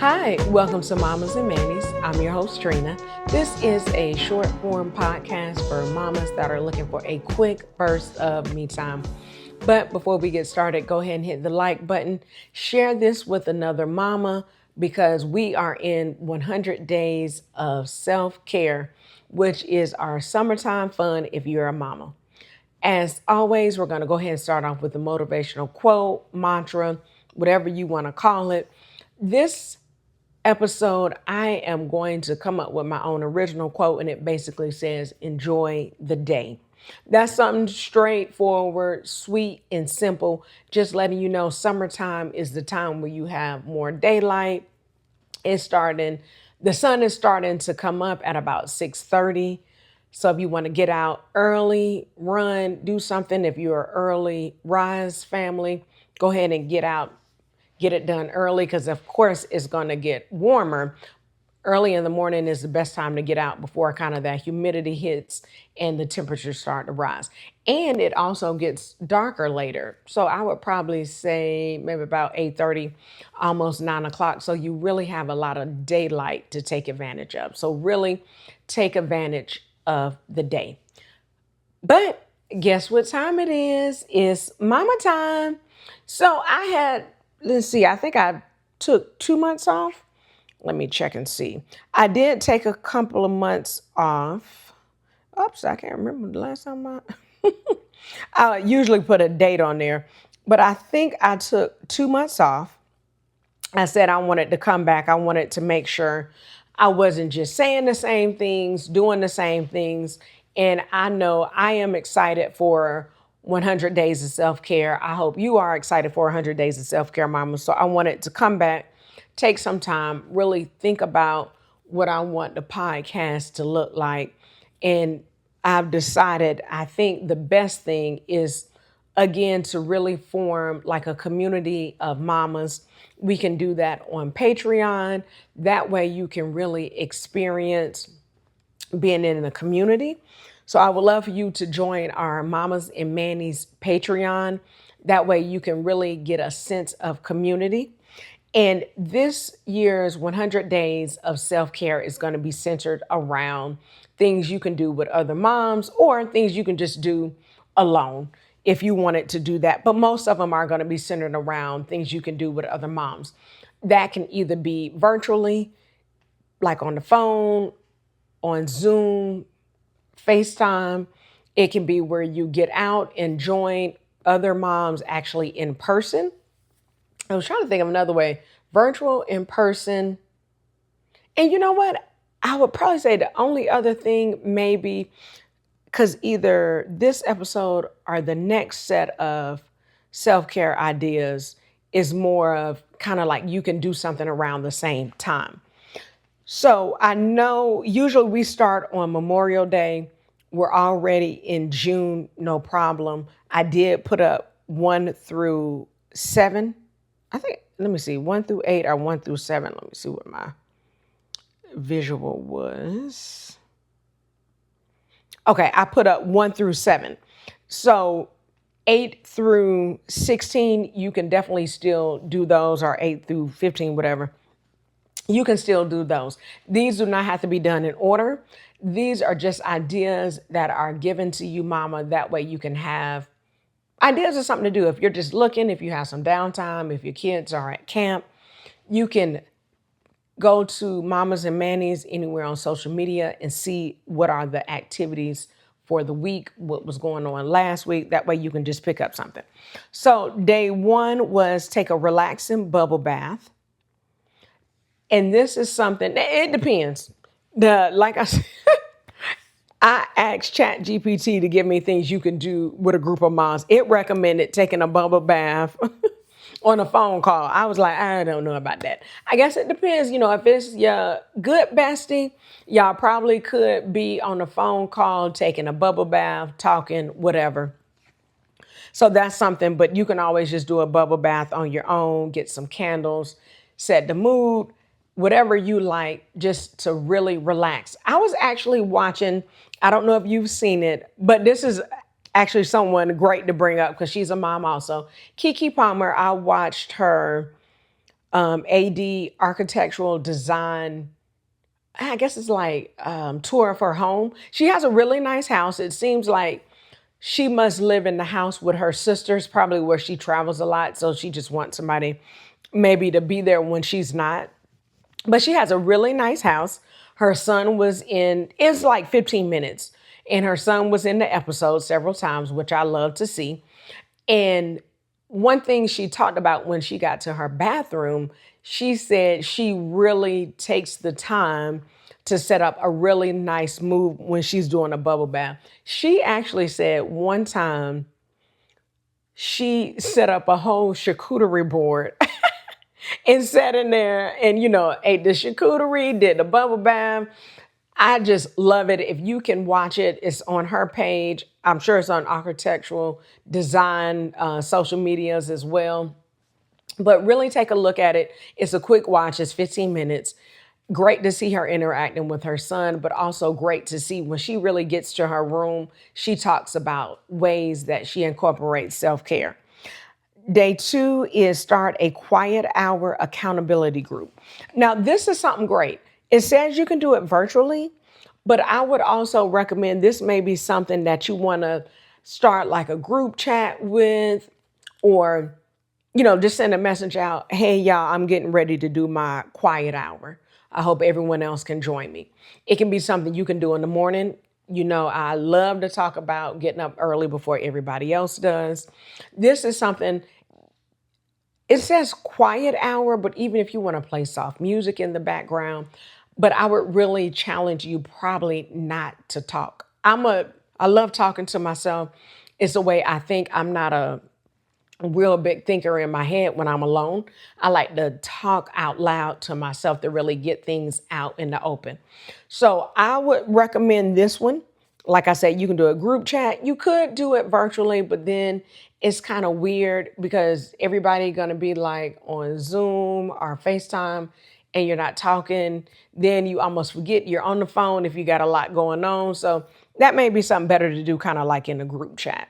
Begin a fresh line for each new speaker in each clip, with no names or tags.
Hi, welcome to Mommas and Mannies. I'm your host, Trina. This is a short form podcast for mamas that are looking for a quick burst of me time. But before we get started, go ahead and hit the like button. Share this with another mama because we are in 100 days of self-care, which is our summertime fun if you're a mama. As always, we're going to go ahead and start off with a motivational quote, mantra, whatever you want to call it. This episode, I am going to come up with my own original quote, and it basically says, enjoy the day. That's something straightforward, sweet, and simple. Just letting you know summertime is the time where you have more daylight. The sun is starting to come up at about 6:30. So if you want to get out early, run, do something. If you're an early rise family, go ahead and get it done early because of course it's going to get warmer. Early in the morning is the best time to get out before kind of that humidity hits and the temperatures start to rise. And it also gets darker later. So I would probably say maybe about 8:30, almost 9 o'clock. So you really have a lot of daylight to take advantage of. So really take advantage of the day. But guess what time it is? It's mama time. So let's see, I think I took 2 months off. Let me check and see. I did take a couple of months off. Oops, I can't remember the last time I usually put a date on there, but I think I took 2 months off. I said I wanted to come back. I wanted to make sure I wasn't just saying the same things, doing the same things. And I know I am excited for 100 days of self-care. I hope you are excited for 100 days of self-care, mama. So I wanted to come back, take some time, really think about what I want the podcast to look like. And I've decided, I think the best thing is, again, to really form like a community of mamas. We can do that on Patreon. That way you can really experience being in a community. So I would love for you to join our Mommas and Mannies Patreon. That way you can really get a sense of community. And this year's 100 days of self-care is going to be centered around things you can do with other moms or things you can just do alone if you wanted to do that. But most of them are going to be centered around things you can do with other moms. That can either be virtually, like on the phone, on Zoom, FaceTime. It can be where you get out and join other moms actually in person. I was trying to think of another way. Virtual, in person. And you know what? I would probably say the only other thing maybe, because either this episode or the next set of self-care ideas is more of kind of like you can do something around the same time. So I know usually we start on Memorial Day. We're already in June, no problem. I did put up 1 through 7. I think, let me see, 1 through 8 or 1 through 7. Let me see what my visual was. Okay, I put up 1 through 7. So 8 through 16, you can definitely still do those, or 8 through 15, whatever. You can still do those. These do not have to be done in order. These are just ideas that are given to you, mama. That way you can have ideas of something to do. If you're just looking, if you have some downtime, if your kids are at camp, you can go to Mommas and Mannies anywhere on social media and see what are the activities for the week, what was going on last week. That way you can just pick up something. So day 1 was take a relaxing bubble bath. And this is something, it depends. Like I said, I asked ChatGPT to give me things you can do with a group of moms. It recommended taking a bubble bath on a phone call. I was like, I don't know about that. I guess it depends. If it's your good bestie, y'all probably could be on a phone call, taking a bubble bath, talking, whatever. So that's something, but you can always just do a bubble bath on your own, get some candles, set the mood, whatever you like, just to really relax. I was actually watching, I don't know if you've seen it, but this is actually someone great to bring up because she's a mom also. Keke Palmer, I watched her AD architectural design. I guess it's like tour of her home. She has a really nice house. It seems like she must live in the house with her sisters, probably where she travels a lot. So she just wants somebody maybe to be there when she's not. But she has a really nice house. Her son was in, it's like 15 minutes. And her son was in the episode several times, which I love to see. And one thing she talked about when she got to her bathroom, she said she really takes the time to set up a really nice move when she's doing a bubble bath. She actually said one time she set up a whole charcuterie board and sat in there and, ate the charcuterie, did the bubble bath. I just love it. If you can watch it, it's on her page. I'm sure it's on architectural design, social medias as well. But really take a look at it. It's a quick watch, it's 15 minutes. Great to see her interacting with her son, but also great to see when she really gets to her room, she talks about ways that she incorporates self care. Day 2 is start a quiet hour accountability group. Now, this is something great. It says you can do it virtually, but I would also recommend this may be something that you want to start like a group chat with, or, just send a message out. Hey, y'all, I'm getting ready to do my quiet hour. I hope everyone else can join me. It can be something you can do in the morning. I love to talk about getting up early before everybody else does. This is something, it says quiet hour, but even if you want to play soft music in the background, but I would really challenge you probably not to talk. I love talking to myself. It's the way I think. I'm not a real big thinker in my head when I'm alone. I like to talk out loud to myself to really get things out in the open. So I would recommend this one. Like I said, you can do a group chat. You could do it virtually, but then it's kind of weird because everybody going to be like on Zoom or FaceTime and you're not talking. Then you almost forget you're on the phone if you got a lot going on. So that may be something better to do kind of like in a group chat.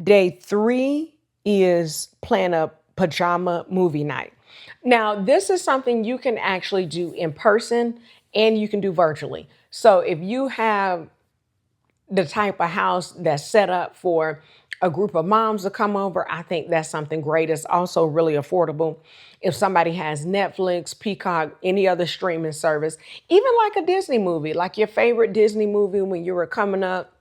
Day 3 is plan a pajama movie night. Now, this is something you can actually do in person and you can do virtually. So if you have the type of house that's set up for a group of moms to come over, I think that's something great. It's also really affordable. If somebody has Netflix, Peacock, any other streaming service, even like a Disney movie, like your favorite Disney movie when you were coming up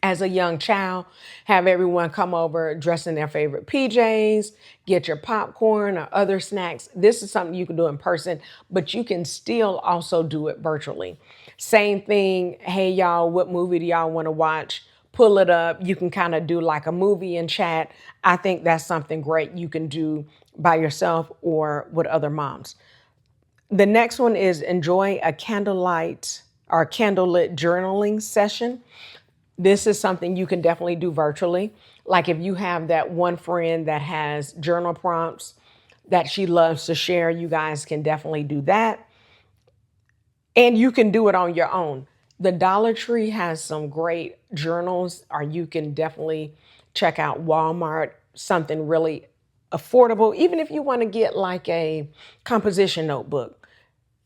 as a young child, have everyone come over dressed in their favorite PJs, get your popcorn or other snacks. This is something you can do in person, but you can still also do it virtually. Same thing. Hey, y'all, what movie do y'all want to watch? Pull it up. You can kind of do like a movie and chat. I think that's something great you can do by yourself or with other moms. The next one is enjoy a candlelight or candlelit journaling session. This is something you can definitely do virtually. Like if you have that one friend that has journal prompts that she loves to share, you guys can definitely do that. And you can do it on your own. The Dollar Tree has some great journals, or you can definitely check out Walmart, something really affordable. Even if you want to get like a composition notebook,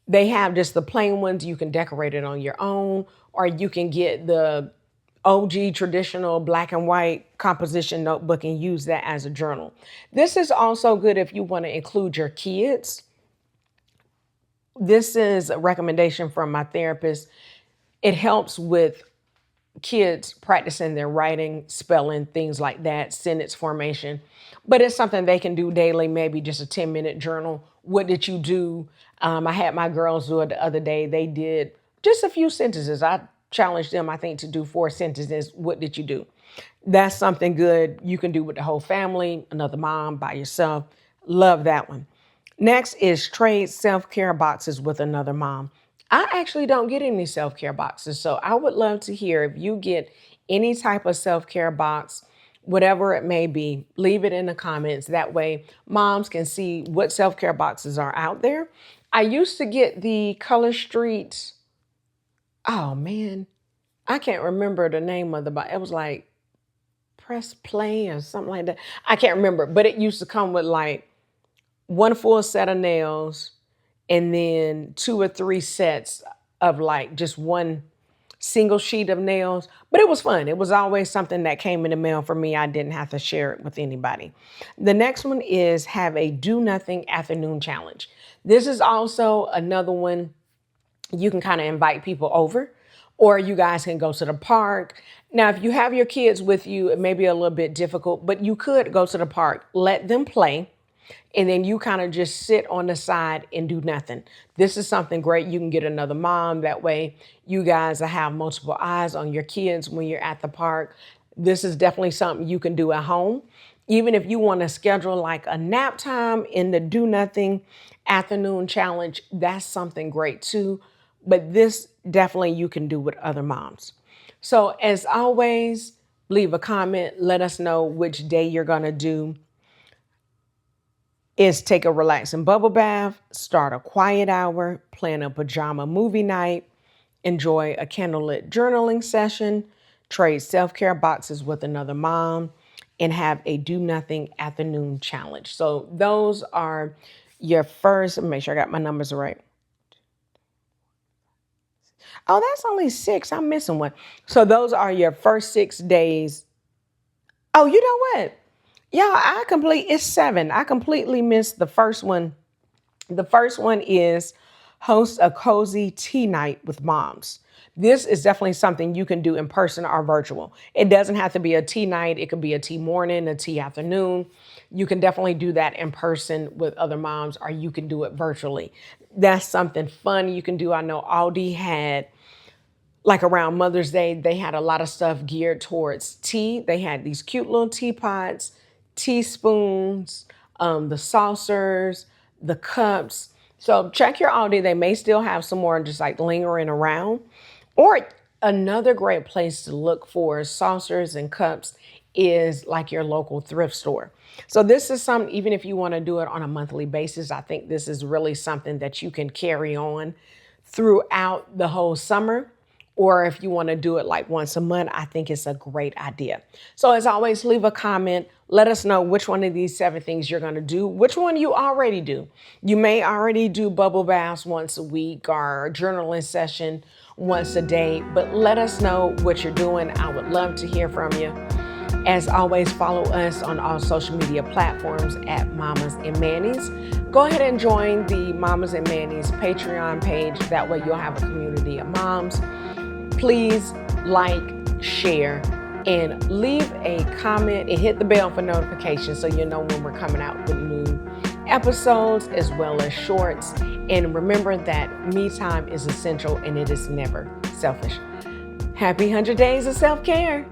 they have just the plain ones. You can decorate it on your own, or you can get the OG traditional black and white composition notebook and use that as a journal. This is also good if you want to include your kids. This is a recommendation from my therapist. It helps with kids practicing their writing, spelling, things like that, sentence formation. But it's something they can do daily, maybe just a 10-minute journal. What did you do? I had my girls do it the other day. They did just a few sentences. I challenged them, I think, to do 4 sentences. What did you do? That's something good you can do with the whole family, another mom, by yourself. Love that one. Next is trade self-care boxes with another mom. I actually don't get any self-care boxes, so I would love to hear if you get any type of self-care box, whatever it may be, leave it in the comments. That way moms can see what self-care boxes are out there. I used to get the Color Street, oh man, I can't remember the name of the box. It was like Press Play or something like that. I can't remember, but it used to come with like one full set of nails, and then 2 or 3 sets of like just one single sheet of nails. But it was fun. It was always something that came in the mail for me. I didn't have to share it with anybody. The next one is have a do nothing afternoon challenge. This is also another one you can kind of invite people over, or you guys can go to the park. Now, if you have your kids with you, it may be a little bit difficult, but you could go to the park, let them play, and then you kind of just sit on the side and do nothing. This is something great. You can get another mom. That way you guys will have multiple eyes on your kids when you're at the park. This is definitely something you can do at home. Even if you want to schedule like a nap time in the do nothing afternoon challenge, that's something great too. But this definitely you can do with other moms. So as always, leave a comment. Let us know which day you're going to do is take a relaxing bubble bath, start a quiet hour, plan a pajama movie night, enjoy a candlelit journaling session, trade self-care boxes with another mom, and have a do nothing afternoon challenge. So those are your first, make sure I got my numbers right. Oh, that's only 6. I'm missing one. So those are your first 6 days. Oh, you know what? Yeah, it's 7. I completely missed the first one. The first one is host a cozy tea night with moms. This is definitely something you can do in person or virtual. It doesn't have to be a tea night. It could be a tea morning, a tea afternoon. You can definitely do that in person with other moms, or you can do it virtually. That's something fun you can do. I know Aldi had, like around Mother's Day, they had a lot of stuff geared towards tea. They had these cute little teapots, teaspoons, the saucers, the cups. So check your Aldi. They may still have some more just like lingering around. Or another great place to look for saucers and cups is like your local thrift store. So this is something, even if you want to do it on a monthly basis, I think this is really something that you can carry on throughout the whole summer. Or if you want to do it like once a month, I think it's a great idea. So as always, leave a comment. Let us know which one of these 7 things you're going to do, which one you already do. You may already do bubble baths once a week or a journaling session once a day, but let us know what you're doing. I would love to hear from you. As always, follow us on all social media platforms at Mommas and Mannies. Go ahead and join the Mommas and Mannies Patreon page. That way you'll have a community of moms. Please like, share, and leave a comment and hit the bell for notifications so you know when we're coming out with new episodes as well as shorts. And remember that me time is essential and it is never selfish. Happy 100 days of self-care.